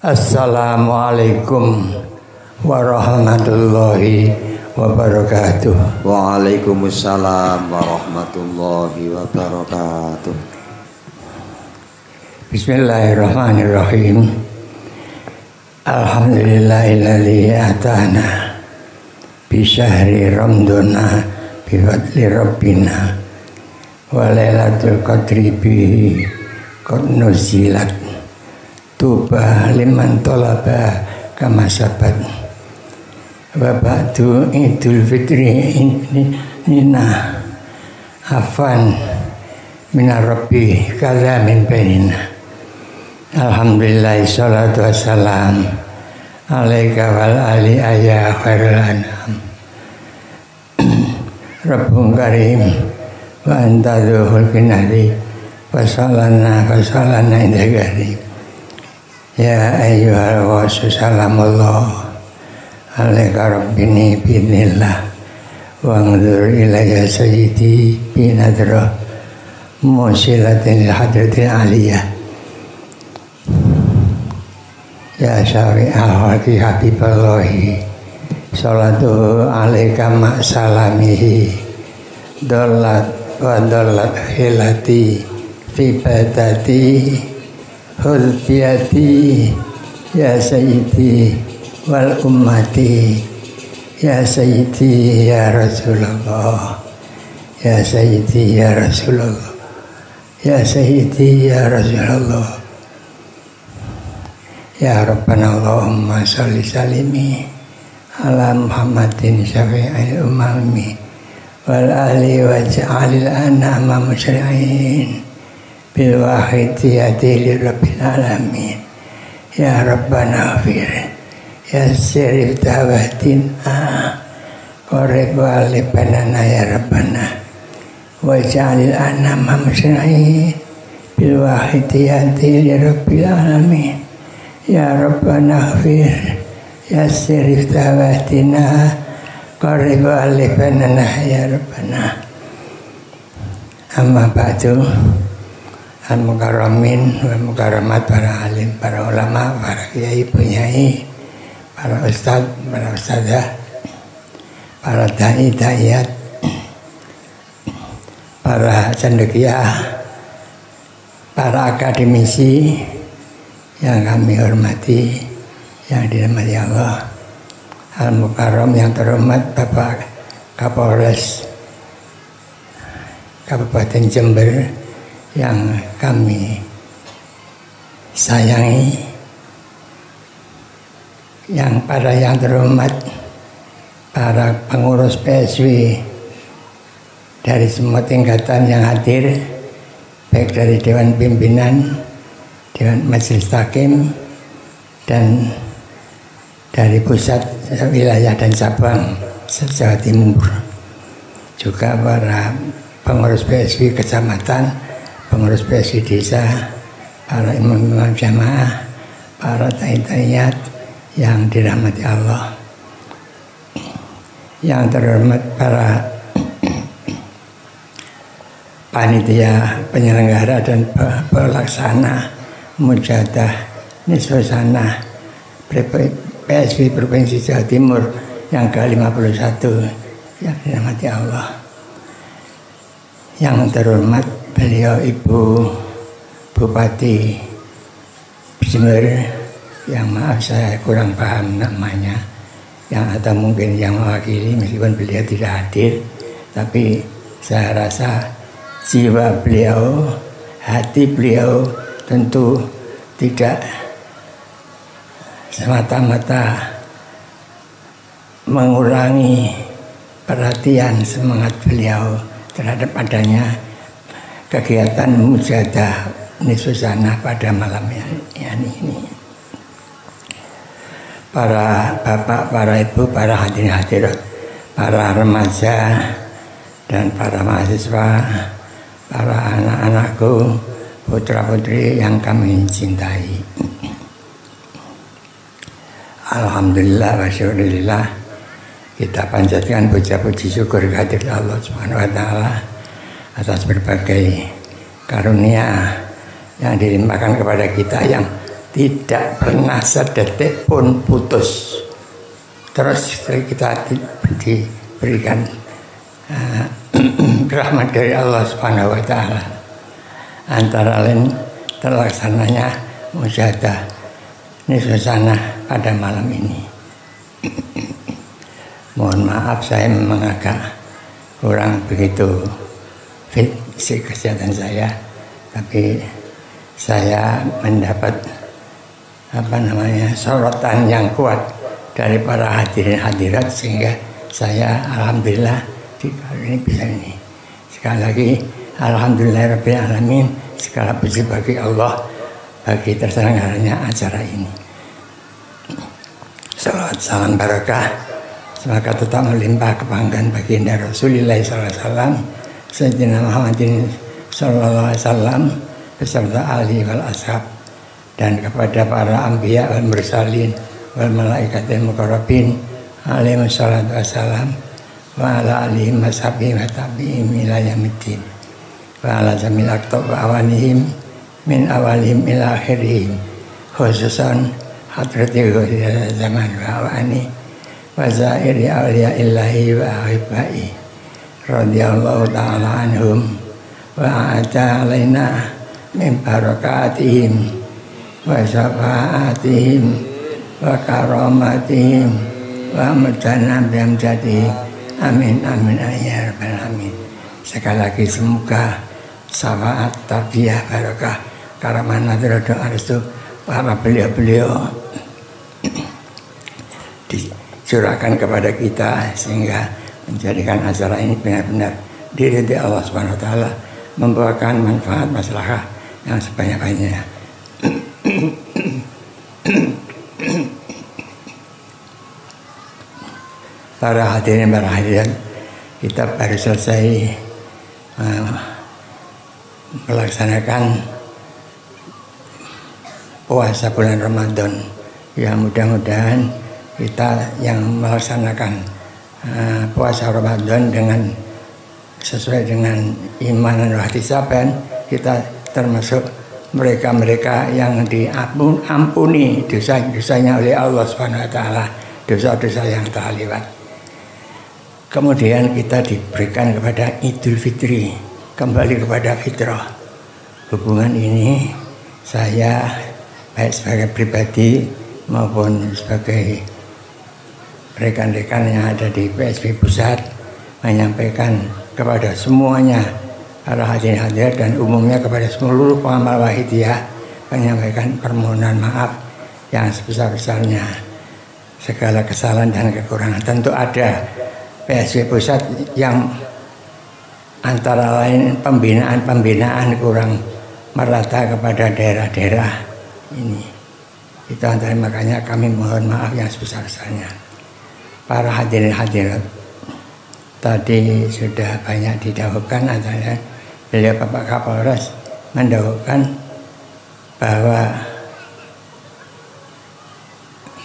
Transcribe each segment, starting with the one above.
Assalamualaikum warahmatullahi wabarakatuh. Waalaikumsalam warahmatullahi wabarakatuh. Bismillahirrahmanirrahim. Alhamdulillahilladzi atana bi syahri ramadana bi fadli rabbina wa lailatul qadri bihi qad nuzilat. Tuba liman tolaba kama sabat. Wa ba'du idul fitri inna afan minar rabbi kaza min bainina. Alhamdulillah salatu wassalam alaika wal ali ayya khairul anam. Rabbun karim wa anta dhuhul kinari fasalana inda garib. Ya ayyuhal wasu salamullah alaika rabbini binillah wa ngdur ilayya sayyidi binadrah musilatin hadratin aliyah. Ya syafi al-haqi habiballahi salatu alaika ma'salamihi dolat wa dolat hilati fi badati hul biyati ya sayyidi wal ummati ya sayyidi ya Rasulullah ya sayyidi ya Rasulullah ya sayyidi ya Rasulullah ya Rabbana Allahumma sholli salimi ala Muhammadin syafi'il umami wal ali waj'alil an'ama musyri'in bil wahidiyati li rabbil alamin. Ya Rabbana fir ya sirif tawatina qorib walibanana ya Rabbana waj'alil an'ama musyri'in bil wahidiyati li rabbil alamin. Ya Rabbana fir ya sirif tawatina qorib walibanana ya Rabbana. Amma ba'du. Al-Mukarramin wa Mukarramat, para alim, para ulama, para kiai, punyai, para ustadz, para ustadzah, para da'i, da'iyat, para cendekiah, para akademisi yang kami hormati, yang dirahmati Allah. Al-Mukarram yang terhormat Bapak Kapolres Kabupaten Jember yang kami sayangi, yang terhormat para pengurus PSW dari semua tingkatan yang hadir, baik dari Dewan Pimpinan, Dewan Majelis Takim, dan dari pusat, wilayah dan cabang Jawa Timur, juga para pengurus PSW kecamatan, pengurus PSW desa, para imam-imam jamaah, para da'i-da'iyat yang dirahmati Allah, yang terhormat para panitia penyelenggara dan pelaksana mujahadah nisfu sanah PSW Provinsi Jawa Timur yang ke-51 yang dirahmati Allah, yang terhormat beliau Ibu Bupati Jember, yang maaf saya kurang paham namanya, yang atau mungkin yang mewakili meskipun beliau tidak hadir, tapi saya rasa jiwa beliau, hati beliau tentu tidak semata-mata mengurangi perhatian semangat beliau terhadap adanya kegiatan mujahadah nisfu sanah pada malam ini. Para bapak, para ibu, para hadirin hadirat, para remaja dan para mahasiswa, para anak-anakku, putra-putri yang kami cintai. Alhamdulillah wa syukurillah, kita panjatkan puja-puji syukur kehadirat Allah Subhanahu wa taala atas berbagai karunia yang dilimpahkan kepada kita yang tidak pernah sedetik pun putus. Terus kita diberikan rahmat dari Allah Subhanahu wa taala. Antara lain terlaksananya musyahadah Niswasana pada malam ini. Mohon maaf saya memang agak kurang begitu fit kesehatan saya, tapi saya mendapat sorotan yang kuat dari para hadirin hadirat sehingga saya alhamdulillah kali ini bisa ini. Sekali lagi alhamdulillahirabbil alamin, segala puji bagi Allah bagi terselenggaranya acara ini. Salawat salam barakah semoga tetap melimpah kebanggaan baginda Rasulullah SAW Sayyidina Muhammadin sallallahu alaihi wasallam beserta ahli wal ashab, dan kepada para anbiya wal mursalin wal malaikatil muqarrabin alaihi wassalatu wassalam wa ala alihi washabbihi wa tabi'in ila yaumiddin wa ala jamil aqtab wa awanihim min awalihim ila akhirihim, khususan hadrati ghairu zaman wa awani wa zairi awliya illahi wa ahibai radhiyallahu ta'ala anhum wa a'ta alaina min barakatihim wa syafaatihim wa karamatihim wa mudana bihamdatihim amin amin ya rabbal alamin. Sekali lagi semoga syafaat, tarbiyah, barakah, karamah, nadrah, doa restu para beliau-beliau dicurahkan kepada kita sehingga menjadikan acara ini benar-benar diridhai Allah Subhanahu wa taala, membawakan manfaat maslahah yang sebanyak-banyaknya. Para hadirin, para hadirat, kita baru selesai melaksanakan puasa bulan Ramadan. Ya, mudah-mudahan kita yang melaksanakan puasa Ramadan dengan sesuai dengan iman dan ihtisaban, kita termasuk mereka-mereka yang diampuni dosa-dosanya oleh Allah Subhanahu wa taala, dosa-dosa yang telah lewat. Kemudian kita diberikan kepada Idul Fitri, kembali kepada fitrah. Hubungan ini saya baik sebagai pribadi maupun sebagai rekan-rekan yang ada di PSB Pusat menyampaikan kepada semuanya, para hadirin hadirat dan umumnya kepada seluruh pengamal wahidiyah, menyampaikan permohonan maaf yang sebesar-besarnya. Segala kesalahan dan kekurangan tentu ada. PSB Pusat yang antara lain pembinaan kurang merata kepada daerah-daerah ini. Itu antara makanya kami mohon maaf yang sebesar-besarnya. Para hadirin hadirat, tadi sudah banyak didahulukan, antara beliau Bapak Kapolres mendahulukan bahwa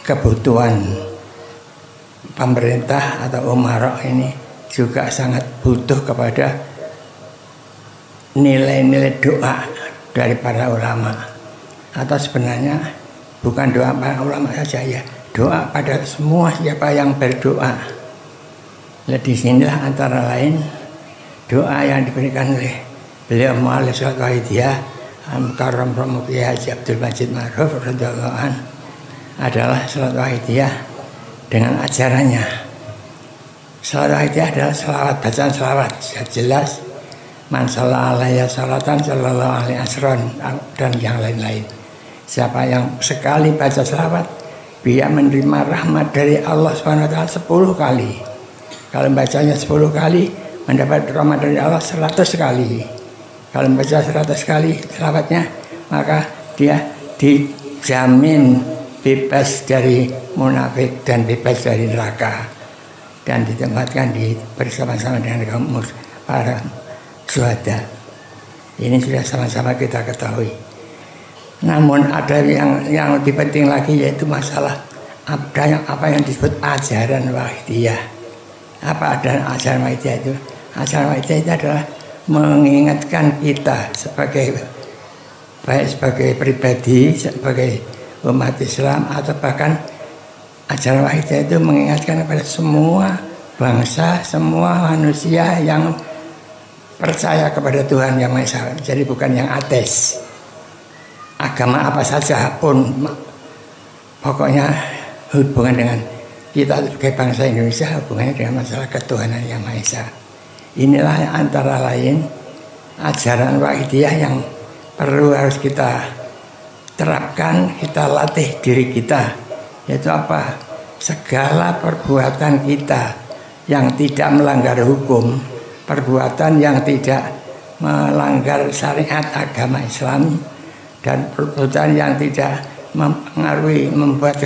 kebutuhan pemerintah atau umarok ini juga sangat butuh kepada nilai-nilai doa dari para ulama, atau sebenarnya bukan doa para ulama saja ya, doa pada semua siapa yang berdoa. Nah, di sinilah antara lain doa yang diberikan oleh beliau Mu'alif Salat Wahidiyah Al-Mukarram Romuki Haji Abdul Majid Ma'ruf radhiyallahu an adalah Salat Wahidiyah dengan ajarannya. Salat Wahidiyah adalah selawat, bacaan selawat jelas, man shalla alaiya salatan sallallahu alaihi asron, dan yang lain-lain. Siapa yang sekali baca selawat, dia menerima rahmat dari Allah SWT 10 kali. Kalau bacanya 10 kali, mendapat rahmat dari Allah 100 kali. Kalau baca 100 kali selawatnya, maka dia dijamin bebas dari munafik dan bebas dari neraka, dan ditempatkan bersama-sama dengan kaum para syuhada. Ini sudah sama-sama kita ketahui. Namun ada yang lebih penting lagi, yaitu masalah apa yang disebut ajaran wahidiyah. Apa ada ajaran wahidiyah itu? Ajaran wahidiyah itu adalah mengingatkan kita sebagai baik sebagai pribadi, sebagai umat Islam, atau bahkan ajaran Wahidiyah itu mengingatkan kepada semua bangsa, semua manusia yang percaya kepada Tuhan Yang Maha Esa. Jadi bukan yang ateis. Agama apa saja pun, pokoknya hubungan dengan kita sebagai bangsa Indonesia, hubungannya dengan masalah ketuhanan Yang Maha Esa. Inilah antara lain ajaran Wahidiyah yang perlu harus kita terapkan, kita latih diri kita. Yaitu apa? Segala perbuatan kita yang tidak melanggar hukum, perbuatan yang tidak melanggar syariat agama Islam, dan perbuatan yang tidak mempengaruhi, membuat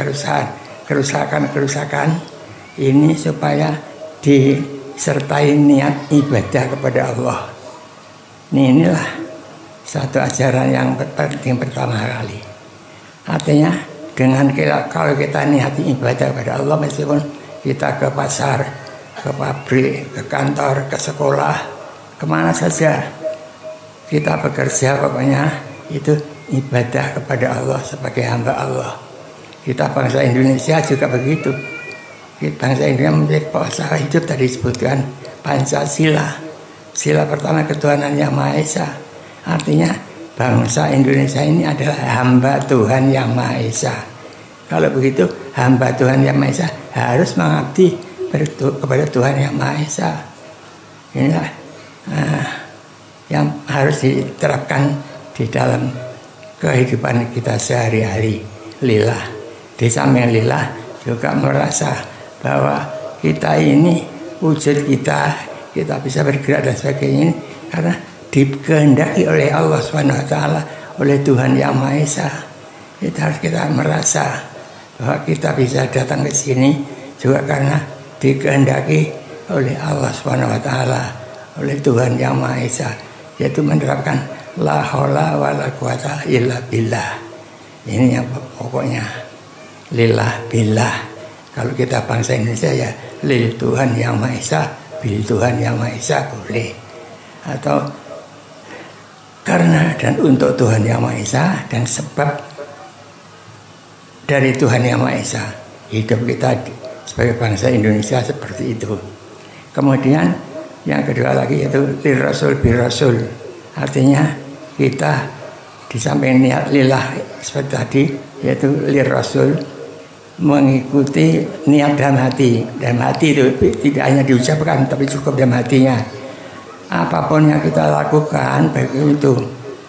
kerusakan, ini supaya disertai niat ibadah kepada Allah. Inilah satu ajaran yang penting pertama kali. Artinya kalau kita niati ibadah kepada Allah, meskipun kita ke pasar, ke pabrik, ke kantor, ke sekolah, kemana saja kita bekerja, pokoknya itu ibadah kepada Allah sebagai hamba Allah. Kita bangsa Indonesia juga begitu. Bangsa Indonesia memiliki pola hidup tadi disebutkan Pancasila. Sila pertama ketuhanan Yang Maha Esa. Artinya bangsa Indonesia ini adalah hamba Tuhan Yang Maha Esa. Kalau begitu hamba Tuhan Yang Maha Esa harus mengabdi kepada Tuhan Yang Maha Esa. Inilah yang harus diterapkan di dalam kehidupan kita sehari-hari. Lillah. Di samping lillah juga merasa bahwa kita ini wujud kita bisa bergerak dan sebagainya karena dikehendaki oleh Allah SWT, oleh Tuhan Yang Maha Esa. Kita merasa bahwa kita bisa datang ke sini juga karena dikehendaki oleh Allah SWT, oleh Tuhan Yang Maha Esa, yaitu menerapkan la haula wala quwata illa billah. Ini yang pokoknya lillah billah. Kalau kita bangsa Indonesia ya lil Tuhan Yang Maha Esa, bil Tuhan Yang Maha Esa boleh, atau karena dan untuk Tuhan Yang Maha Esa dan sebab dari Tuhan Yang Maha Esa. Hidup kita sebagai bangsa Indonesia seperti itu. Kemudian yang kedua lagi yaitu lir rasul bir rasul. Artinya kita di samping niat lillah seperti tadi, yaitu lir rasul, mengikuti niat dalam hati. Dalam hati itu tidak hanya diucapkan tapi cukup dalam hatinya. Apapun yang kita lakukan, baik itu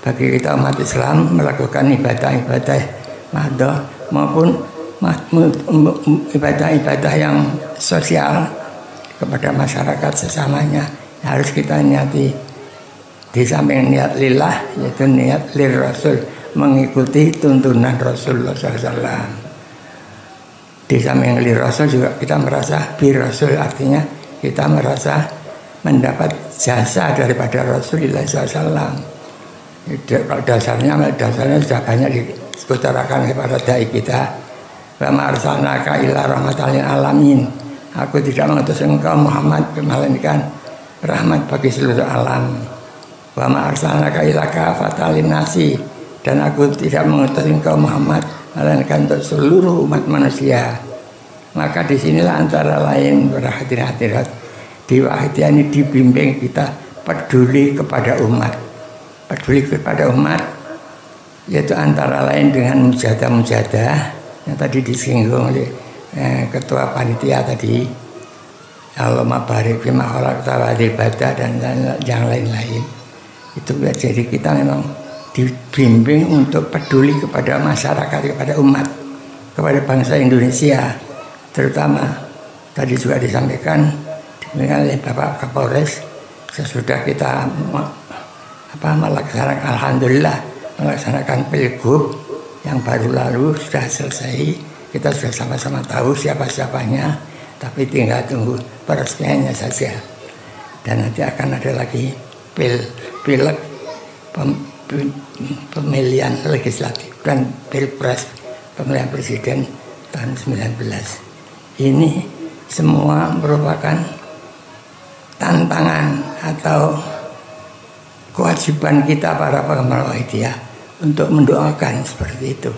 bagi kita umat Islam melakukan ibadah-ibadah mahdoh maupun ibadah-ibadah yang sosial kepada masyarakat sesamanya, harus kita niati. Di samping niat lillah, yaitu niat lir rasul, mengikuti tuntunan Rasulullah SAW. Di samping lir rasul juga kita merasa bir rasul, artinya kita merasa mendapat jasa daripada Rasulullah SAW. Dasarnya sudah banyak diutarakan kepada dai kita. Wa ma arsalnaka illa rahmatan lil alamin. Aku tidak mengutus engkau Muhammad melainkan rahmat bagi seluruh alam. Wa ma arsalnaka illa kafatan linnasi, dan aku tidak mengutus engkau Muhammad melainkan untuk seluruh umat manusia. Maka disinilah antara lain berhadirat di Wahidiyah ini dibimbing kita peduli kepada umat. Peduli kepada umat yaitu antara lain dengan mujadah-mujadah yang tadi disinggung oleh ketua panitia tadi, Allahumma barik fima khalaqta wa ibadah dan yang lain-lain. Itu jadi kita memang dibimbing untuk peduli kepada masyarakat, kepada umat, kepada bangsa Indonesia, terutama tadi juga disampaikan oleh Bapak Kapolres, sesudah kita melaksanakan, alhamdulillah melaksanakan pilgub yang baru lalu sudah selesai. Kita sudah sama-sama tahu siapa-siapanya, tapi tinggal tunggu peresmiannya saja. Dan nanti akan ada lagi pileg pemilihan legislatif dan pilpres pemilihan presiden tahun 19. Ini semua merupakan tantangan atau kewajiban kita para pengamal Wahidiyah untuk mendoakan seperti itu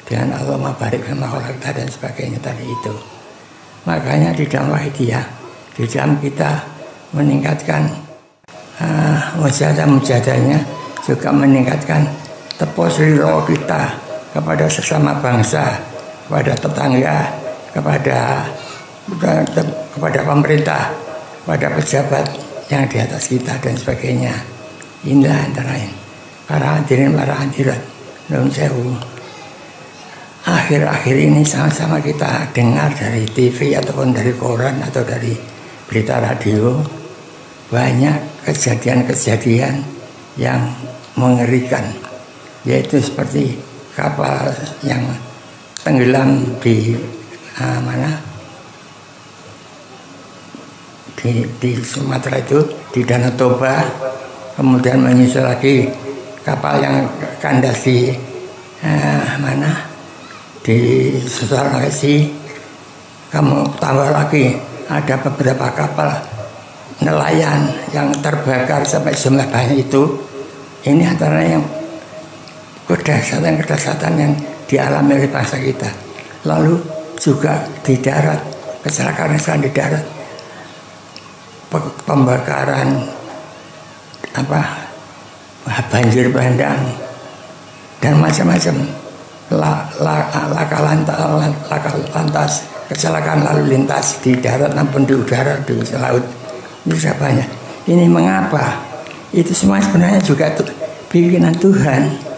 dengan Allahumma barik fima khalaqta dan sebagainya tadi itu. Makanya di dalam wahidiyah, di dalam kita meningkatkan mujahadah-mujahadahnya, juga meningkatkan tepos riro kita kepada sesama bangsa, kepada tetangga, kepada pemerintah, kepada pejabat yang di atas kita dan sebagainya. Inilah antara lain para hadirin, para hadirat, Nun sewu. Akhir-akhir ini sama-sama kita dengar dari TV ataupun dari koran atau dari berita radio, banyak kejadian-kejadian yang mengerikan, yaitu seperti kapal yang tenggelam di di Sumatera itu, di Danau Toba. Kemudian menyusul lagi kapal yang kandas di di Sulawesi. Kamu tambah lagi ada beberapa kapal nelayan yang terbakar sampai jumlah banyak itu. Ini antara yang kedahsyatan yang dialami oleh bangsa kita. Lalu juga di darat, kecelakaan di darat, pembakaran, banjir bandang dan macam-macam, laka lantas, kecelakaan lalu lintas di darat maupun di udara, di laut, ini sudah banyak. Ini mengapa? Itu semua sebenarnya juga bikinan Tuhan.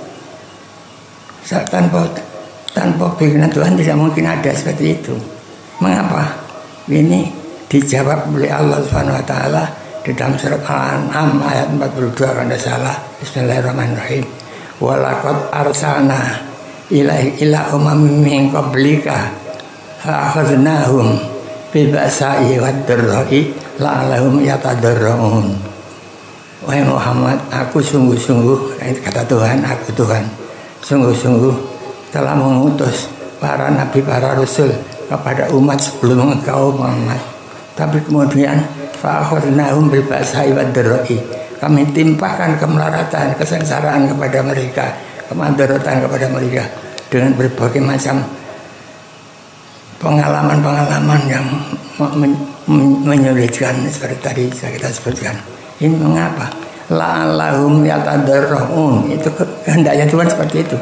Tanpa bikinan Tuhan tidak mungkin ada seperti itu. Mengapa? Ini dijawab oleh Allah Subhanahu wa taala di dalam surat Al-An'am ayat 42 kalau tidak salah. Bismillahirrahmanirrahim. Wa laqad arsalna ila umamin min qablika fa akhadnahum bil ba'sa'i wad dharra'i la'allahum yatadarra'un. Wahai Muhammad, aku sungguh-sungguh, kata Tuhan, aku Tuhan, sungguh-sungguh telah mengutus para nabi, para rasul kepada umat sebelum engkau Muhammad. Tapi kemudian fa'akhadnahum bil ba'sa'i wad dharra'i, kami timpakan kemelaratan, kesengsaraan kepada mereka, kemadaratan kepada mereka dengan berbagai macam pengalaman-pengalaman yang menyulitkan seperti tadi kita sebutkan. Ini mengapa? La'allahum yatadarra'un, itu kehendaknya Tuhan seperti itu,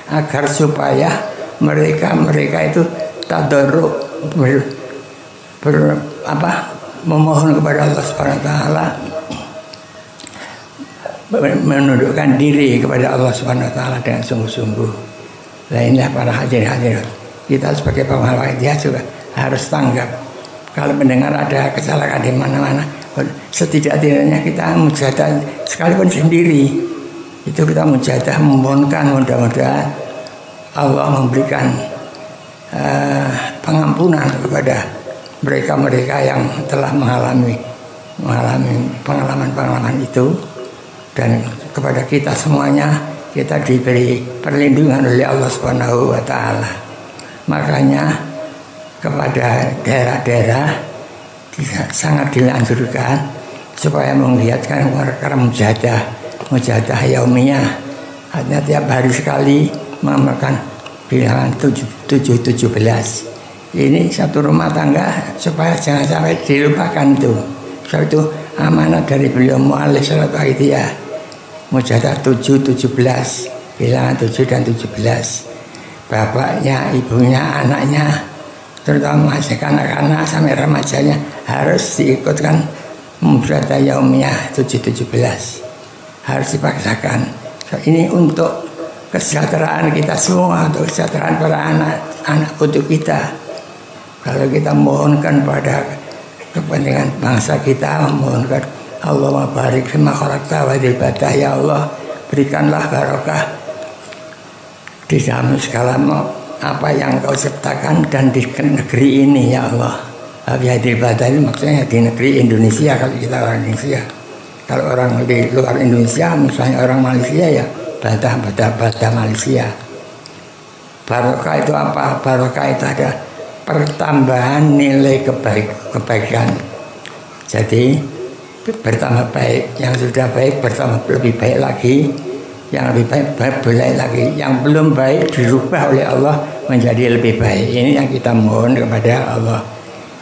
agar supaya mereka itu tadarru, memohon kepada Allah Subhanahu wa taala, menundukkan diri kepada Allah Subhanahu wa taala dengan sungguh-sungguh. Nah, inilah para hadirin-hadirat, kita sebagai pengawal dia juga harus tanggap. Kalau mendengar ada kecelakaan di mana-mana, setidak-tidaknya kita mujahadah sekalipun sendiri, itu kita mujahadah memohonkan mudah-mudahan Allah memberikan pengampunan kepada mereka-mereka yang telah mengalami pengalaman-pengalaman itu, dan kepada kita semuanya kita diberi perlindungan oleh Allah Subhanahu wa taala. Makanya kepada daerah-daerah sangat dianjurkan supaya menggiatkan perkara mujahadah yaumiyah, artinya tiap hari sekali mengamalkan bilangan 717. Ini satu rumah tangga supaya jangan sampai dilupakan itu. Sebab itu amanat dari beliau mu'alif salat wahidiyah, mujahadah 717, bilangan 7 dan 17. Bapaknya, ibunya, anaknya, terutama masih kanak-kanak sampai remajanya harus diikutkan mujahadah yaumiyah 717, harus dipaksakan. So, ini untuk kesejahteraan kita semua, untuk kesejahteraan para anak putu kita. Kalau kita mohonkan pada kepentingan bangsa kita, mohonkan Allahumma barik fima khalaqta wa badah, ya Allah berikanlah barokah di dalam segala apa yang kau ciptakan dan di negeri ini, ya Allah. Hadil badah ini maksudnya di negeri Indonesia, kalau kita orang Indonesia. Kalau orang di luar Indonesia, misalnya orang Malaysia, ya badah Malaysia. Barokah itu apa? Barokah itu ada pertambahan nilai kebaikan. Jadi bertambah baik, yang sudah baik bertambah lebih baik lagi, yang lebih baik boleh lagi, yang belum baik dirubah oleh Allah menjadi lebih baik. Ini yang kita mohon kepada Allah.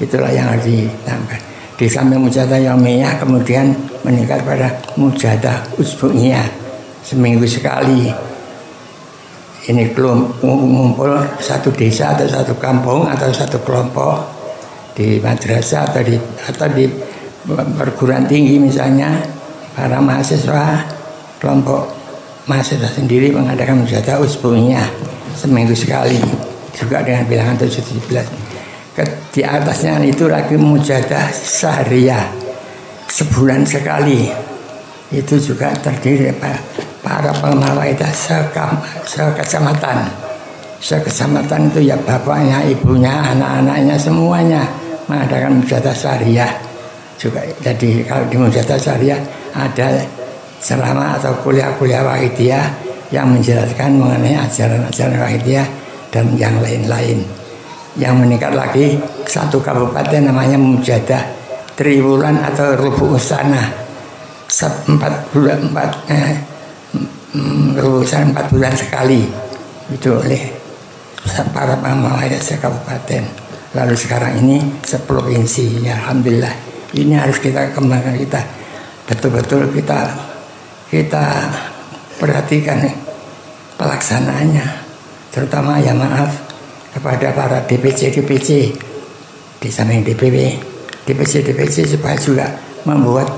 Itulah yang harus ditambah. Di samping mujahadah yaumiyah kemudian meningkat pada mujahadah usbu'iyah, seminggu sekali. Ini ngumpul satu desa atau satu kampung atau satu kelompok di madrasah atau di perguruan tinggi misalnya, para mahasiswa kelompok mahasiswa sendiri mengadakan mujahadah usbu'iyah seminggu sekali, juga dengan bilangan 17. Di atasnya itu lagi mujahadah syahriyah sebulan sekali. Itu juga terdiri para pengawaidah sekecamatan. Sekecamatan itu ya bapaknya, ibunya, anak-anaknya semuanya mengadakan mujahadah syahriyah juga. Jadi kalau di mujahadah syahriyah ada selama atau kuliah-kuliah wahidiyah yang menjelaskan mengenai ajaran-ajaran wahidiyah dan yang lain-lain. Yang meningkat lagi satu kabupaten namanya mujahadah triwulan atau rubu'us sanah, 4 bulan sekali, itu oleh para pengawaidah sekabupaten. Lalu sekarang ini seprovinsi, ya alhamdulillah. Ini harus kita kembangkan, kita betul-betul kita perhatikan pelaksanaannya, terutama ya maaf kepada para DPC di samping DPC supaya juga membuat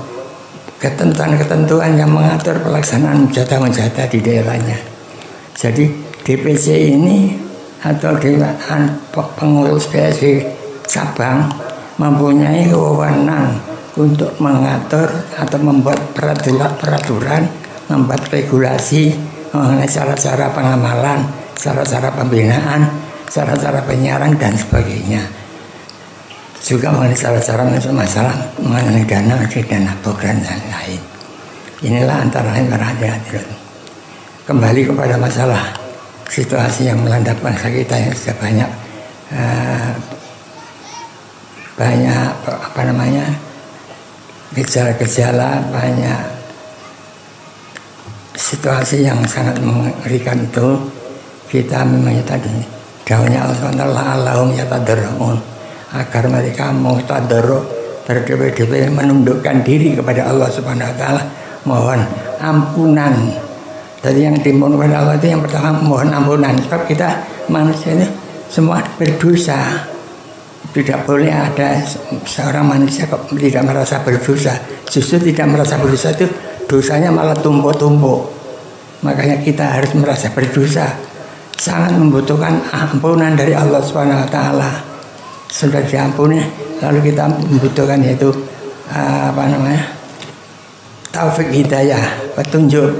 ketentuan yang mengatur pelaksanaan mujahadah di daerahnya. Jadi DPC ini atau pengurus PSB cabang mempunyai wewenang untuk mengatur atau membuat peraturan, membuat regulasi mengenai cara-cara pengamalan, cara-cara pembinaan, cara-cara penyiaran dan sebagainya. Juga mengenai cara-cara masalah mengenai dana program dan lain. Inilah antara lain para hadirin. Kembali kepada masalah situasi yang melanda bangsa kita yang sudah banyak gejala-gejala, banyak situasi yang sangat mengerikan itu. Kita memang tadi daunnya Allahum yatadarra'un, agar mereka mau tadarru' berdiri menundukkan diri kepada Allah Subhanahu wa taala, mohon ampunan. Jadi yang dimohon kepada Allah itu yang pertama mohon ampunan, sebab kita manusia ini semua berdosa. Tidak boleh ada seorang manusia kok tidak merasa berdosa. Justru tidak merasa berdosa itu dosanya malah tumpuk-tumpuk. Makanya kita harus merasa berdosa, sangat membutuhkan ampunan dari Allah Subhanahu wa taala. Sudah diampuni, lalu kita membutuhkan yaitu taufik hidayah, petunjuk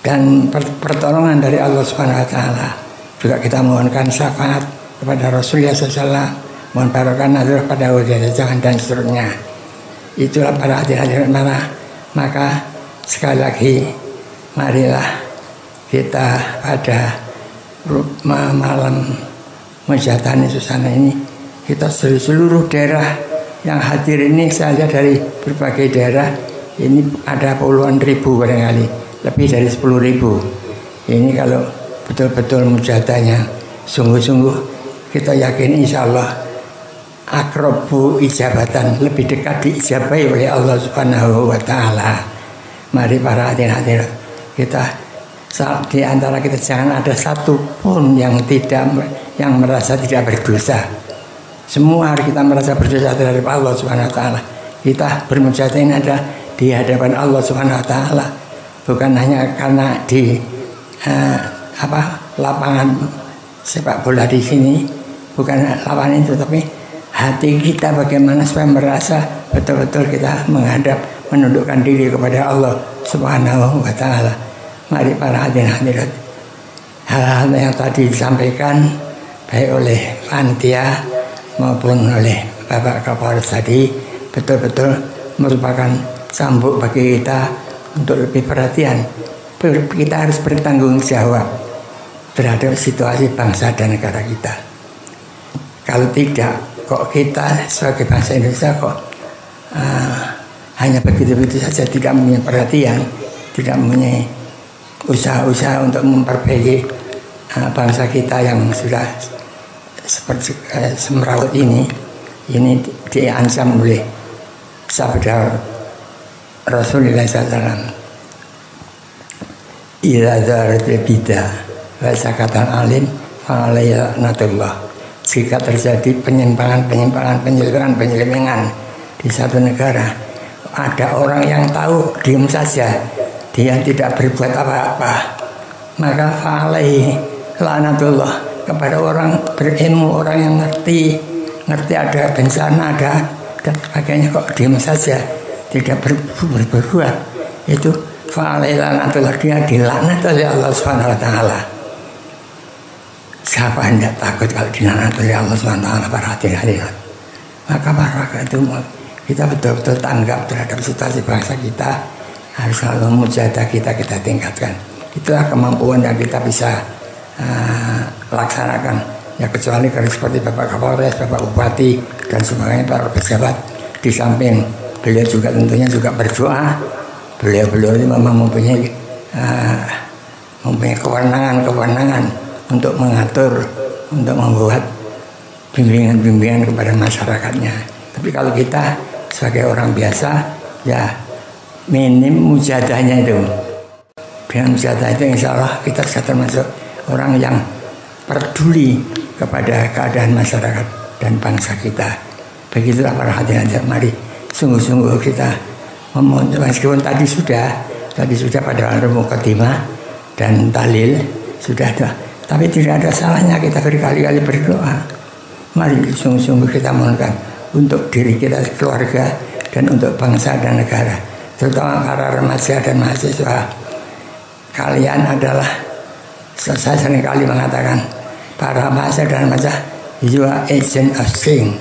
dan pertolongan dari Allah Subhanahu wa taala. Juga kita mohonkan syafaat kepada Rasulullah SAW, mohon barokah nazar pada wajah-wajahan dan seterusnya. Itulah para hadirin maka sekali lagi marilah kita pada malam mujahadah Susana ini, kita seluruh daerah yang hadir ini, saya lihat dari berbagai daerah ini ada puluhan ribu barangkali, lebih dari 10.000. Ini kalau betul-betul mujahadahnya sungguh-sungguh, kita yakin insya Allah akrobu ijabatan, lebih dekat diijabai oleh Allah Subhanahu wa taala. Mari para hadirin, kita di antara kita jangan ada satu pun yang merasa tidak berdosa. Semua hari kita merasa berdosa terhadap Allah Subhanahu wa taala. Kita bermujahadah ini ada di hadapan Allah Subhanahu wa taala, bukan hanya karena di lapangan sepak bola di sini, bukan lapangan itu, tapi hati kita bagaimana supaya merasa betul-betul kita menundukkan diri kepada Allah Subhanahu wa taala. Mari para hadirin, hal-hal yang tadi disampaikan baik oleh panitia maupun oleh Bapak Kapolres tadi betul-betul merupakan cambuk bagi kita untuk lebih perhatian. Kita harus bertanggung jawab terhadap situasi bangsa dan negara kita. Kalau tidak, kok kita sebagai bangsa Indonesia kok hanya begitu-begitu saja, tidak mempunyai perhatian, tidak mempunyai usaha-usaha untuk memperbaiki bangsa kita yang sudah seperti semeraut ini diancam oleh sabda Rasulullah SAW. Ila dzaratil bidah wa sakatal alim fa alayya natullah. Jika terjadi penyelewengan di satu negara, ada orang yang tahu diam saja, dia tidak berbuat apa-apa, maka fa alayhi laknatullah, kepada orang berilmu, orang yang ngerti ada bencana, ada dan sebagainya, kok diam saja tidak berbuat, itu fa alayhi laknatullah, dia dilaknat oleh Allah Subhanahu wa taala. Siapa yang tidak takut kalau dilaknat oleh Allah Subhanahu wa taala, para hadirin? Maka para itu kita betul-betul tanggap terhadap situasi bangsa kita, harus selalu mujahadah kita tingkatkan. Itulah kemampuan yang kita bisa laksanakan. Ya kecuali kalau seperti Bapak Kapolres, Bapak Bupati dan sebagainya, para pejabat, di samping beliau juga tentunya juga berdoa. Beliau ini memang mempunyai kewenangan untuk mengatur, untuk membuat bimbingan kepada masyarakatnya. Tapi kalau kita sebagai orang biasa, ya minim mujadahnya itu. Dengan mujadah itu insya Allah kita sudah termasuk orang yang peduli kepada keadaan masyarakat dan bangsa kita. Begitulah para hadirin, mari sungguh-sungguh kita meskipun tadi sudah pada mukadimah dan talil sudah ada, tapi tidak ada salahnya kita berkali-kali berdoa. Mari sungguh-sungguh kita mohonkan untuk diri kita, keluarga, dan untuk bangsa dan negara, terutama para remaja dan mahasiswa. Kalian adalah, saya seringkali mengatakan, para mahasiswa dan remaja, you are agent of change.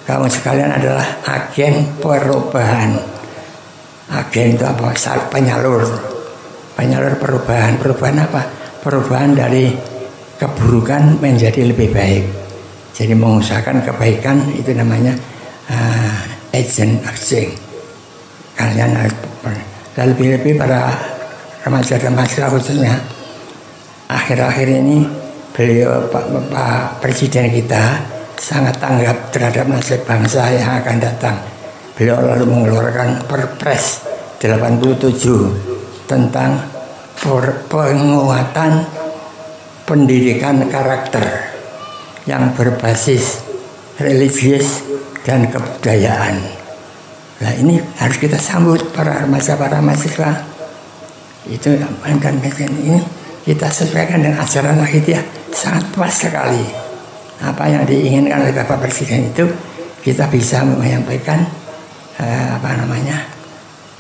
Kamu sekalian adalah agen perubahan. Agen itu apa? Penyalur perubahan. Perubahan apa? Perubahan dari keburukan menjadi lebih baik. Jadi mengusahakan kebaikan, itu namanya agent of change. Kalian harus lebih-lebih para remaja dan mahasiswa khususnya. Akhir-akhir ini beliau Pak Presiden kita sangat tanggap terhadap nasib bangsa yang akan datang. Beliau lalu mengeluarkan Perpres 87 tentang penguatan pendidikan karakter yang berbasis religius dan kebudayaan. Nah ini harus kita sambut para mahasiswa. Itu dan ini kita sesuaikan dengan ajaran Wahidiyah, sangat pas sekali. Apa yang diinginkan oleh Bapak Presiden itu kita bisa menyampaikan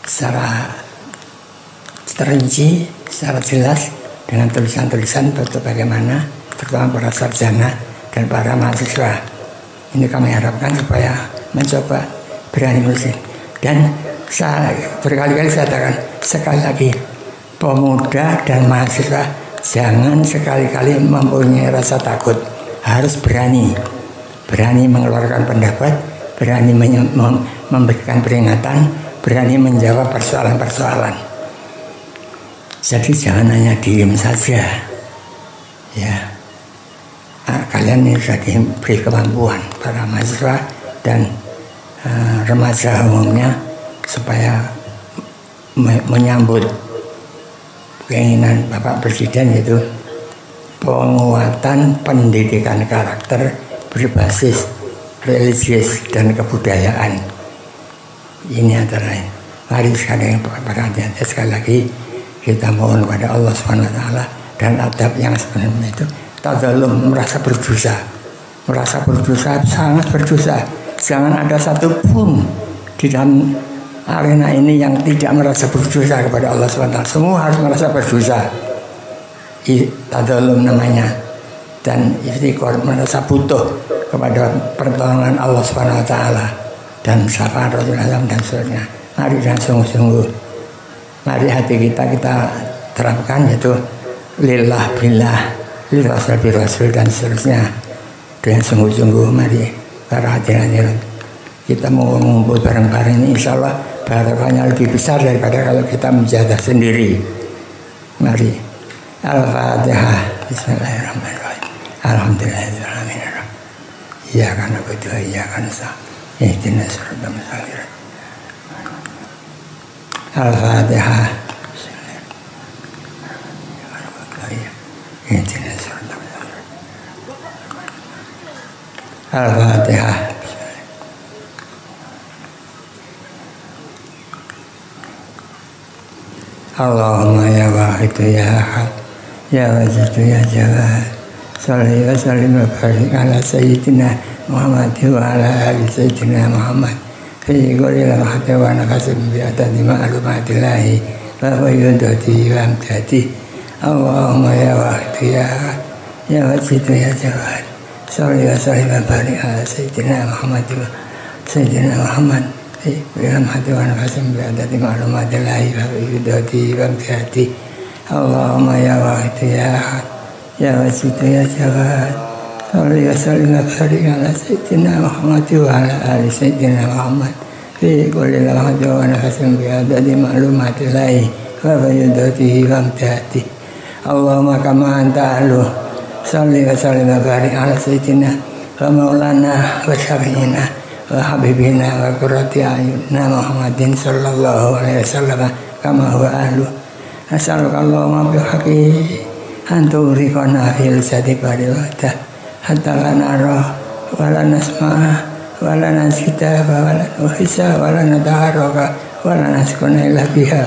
secara terinci, secara jelas dengan tulisan-tulisan betul bagaimana, terutama para sarjana dan para mahasiswa. Ini kami harapkan supaya mencoba berani menulis. Dan saya berkali-kali saya katakan sekali lagi, pemuda dan mahasiswa jangan sekali-kali mempunyai rasa takut. Harus berani mengeluarkan pendapat, berani memberikan peringatan, berani menjawab persoalan-persoalan. Jadi jangan hanya diem saja, ya. Kalian ini sudah diberi kemampuan, para mahasiswa dan remaja umumnya, supaya menyambut keinginan Bapak Presiden, yaitu penguatan pendidikan karakter berbasis religius dan kebudayaan. Ini antara lain. Mari sekali sekali lagi kita mohon kepada Allah SWT dan adab yang sebenarnya itu tadzalum, merasa berdosa, sangat berdosa. Jangan ada satupun di dalam arena ini yang tidak merasa berdosa kepada Allah SWT. Semua harus merasa berdosa. Tadzalum namanya. Dan istiqor, merasa butuh kepada pertolongan Allah SWT dan syafaat Rasulullah dan seterusnya. Mari dan sungguh-sungguh, mari hati kita terapkan, yaitu lillah billah, lirasul birasul dan seterusnya. Dengan sungguh-sungguh mari para hadirin kita mau mengumpul bareng-bareng ini, insya Allah barokahnya lebih besar daripada kalau kita menjaga sendiri. Mari Al-Fatihah. Bismillahirrahmanirrahim. Alhamdulillahirrahmanirrahim. Iyyaka na'budu wa iyyaka nasta'in. Ihdinas siratal mustaqim. Al-Fatihah. Ihdinas siratal mustaqim. Al-Fatihah. Allahumma ya wahid ya ahad ya wajid ya jawad salli wa sallim wa barik ala sayyidina Muhammad wa ala ali sayyidina Muhammad fi kulli lamhati wa nafasin bi adadi ma'lumatillahi wa yudati wa amtati. Allahumma ya wahid ya ahad ya wajid ya jawad salli wa sallim wa barik ala sayyidina Muhammad wa sayyidina Muhammad dalam hati wa nafasim biadati ma'lumatillahi wa yudati wa amtihati. Allahumma ya wahid ya ahad ya wajid ya jawad salli wa sallim wa barik ala sayyidina Muhammad wa ala ali sayyidina Muhammad fi kulli lamhati wa nafasim biadati ma'lumatillahi wa yudati wa amtihati. Allahumma kama anta ahlu salli wa sallim wa barik ala sayyidina wa maulana wa syafi'ina wa habibina wa qurrati a'yunina Muhammadin sallallahu alaihi wasallam kama huwa ahlu. As'aluka Allahumma bihaqqi an turiqana fil sadi bariwata hatta la nara wa la nasma'a wa la nasita wa la nuhisa wa la nataharraka wa la naskuna illa biha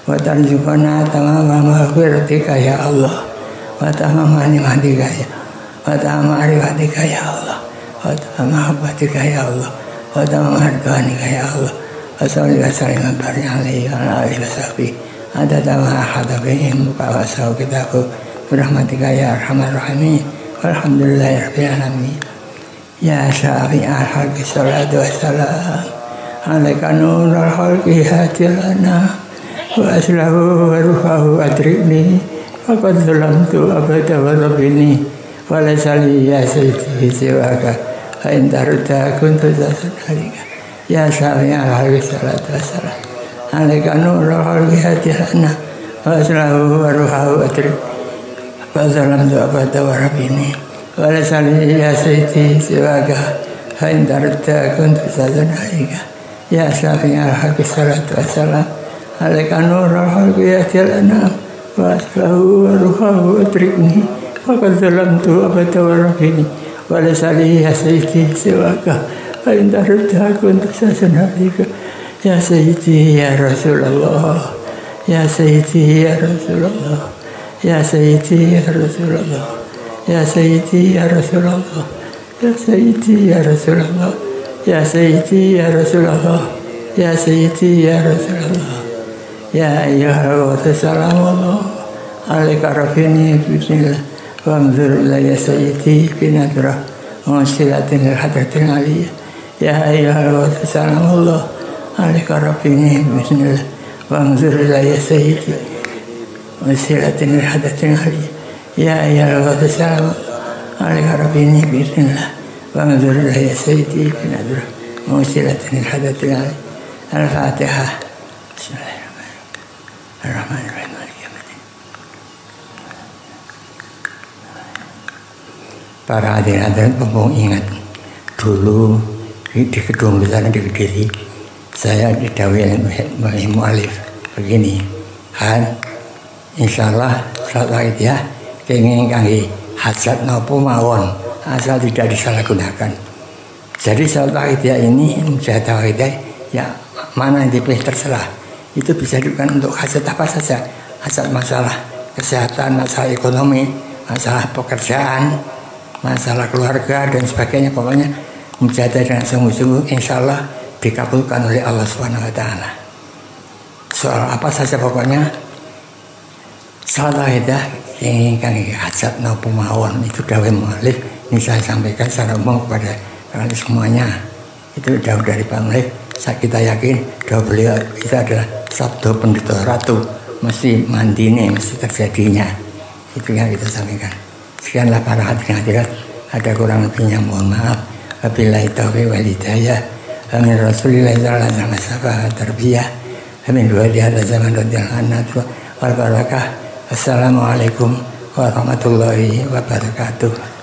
wa tarzuqana tamama maghfiratika ya Allah wa tamama ni'matika ya wa tamama arifatika ya Allah wa tamama mahabbatika ya Allah wa tamama ridwanika ya Allah wa salli wa sallim wa barik alaihi wa ala alihi wa sahbihi adada ma ahada bihim wa wasahu kitabu birahmatika ya arhamar rahimin walhamdulillahi rabbil alamin. Ya syafi'al khalqi salatu wassalam alaika nurul khalqi hatilana wa aslahu wa ruhahu adrikni wa qad zalamtu abada wa rabbini wa lasali ya sayyidi siwaka fa in tarda kuntu zasadalika. Ya syafi'al khalqi salatu wassalam alaika nurul khalqi hatilana wa aslahu wa ruhahu adrikni wa zalamtu abada wa rabbini wa lasali ya sayyidi siwaka fa in tarda kuntu zasadalika. Ya syafi'al khalqi salatu wassalam alaika nurul khalqi hatilana wa aslahu wa ruhahu adrikni wa qad zalamtu abada wa rabbini wa lasali ya sayyidi siwaka fa in tarda kuntu zasadalika. Ya sayyidi ya Rasulullah ya sayyidi ya Rasulullah ya sayyidi ya Rasulullah ya sayyidi ya Rasulullah ya sayyidi ya Rasulullah ya sayyidi ya Rasulullah ya sayyidi ya Rasulullah ya ayyuhal wa salamullah alaika rabbini bismillah wa anzur ila ya sayyidi binadrah wa silatin hadratil aliyah. Ya ayyuhal wa salamullah alaika rabbini bismillah wa anzur ila ya sayyidi wa silatin hadratil aliyah. Ya ayyuhal wa salamullah alaika rabbini bismillah wa anzur ila ya sayyidi binadrah wa silatin hadratil aliyah. Al-Fatihah. Bismillahirrahmanirrahim. Para hadirin mumpung ingat dulu di gedung besar di Kediri saya didhawuhi oleh mu'alif begini kan insyaallah salat ya kenging kangge hajat napa mawon asal tidak disalahgunakan. Jadi salat ya ini mujahadah ya mana yang dipilih terserah. Itu bisa digunakan untuk hajat apa saja. Hajat masalah kesehatan, masalah ekonomi, masalah pekerjaan, masalah keluarga dan sebagainya. Pokoknya mujahadah dengan sungguh-sungguh insya Allah dikabulkan oleh Allah SWT. Soal apa saja pokoknya salah itu yang hajat nopo mawon itu dawuh mu'alif. Ini saya sampaikan secara umum kepada kalian semuanya. Itu dawuh dari Pak Mu'alif. Kita yakin doa beliau itu adalah sabda pendeta ratu, mesti mandine, mesti terjadinya. Itu yang kita sampaikan. Sekianlah para hadirin hadirat, ada kurang lebihnya mohon maaf. Wabillahi taufiq wal hidayah. Amin Rasulillah sallallahu alaihi wasallam tarbiyah. Amin wa di hadzal zaman radhiyallahu anhu wal barakah Assalamualaikum warahmatullahi wabarakatuh.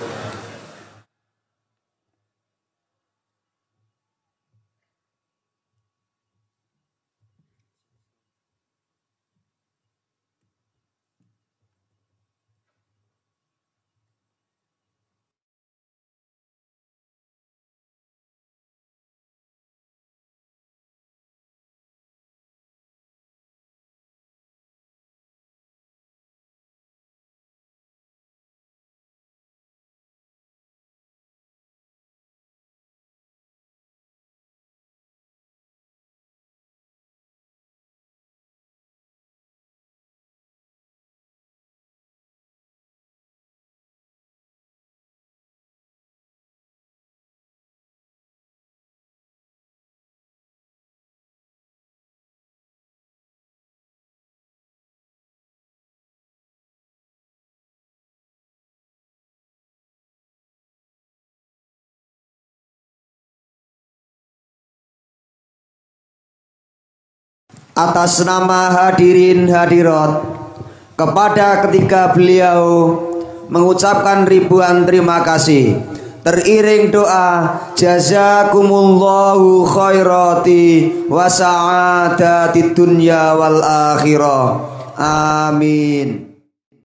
Atas nama hadirin hadirat, kepada ketiga beliau mengucapkan ribuan terima kasih. Teriring doa jazakumullahu khairati wa sa'adati dunya wal akhirah. Amin.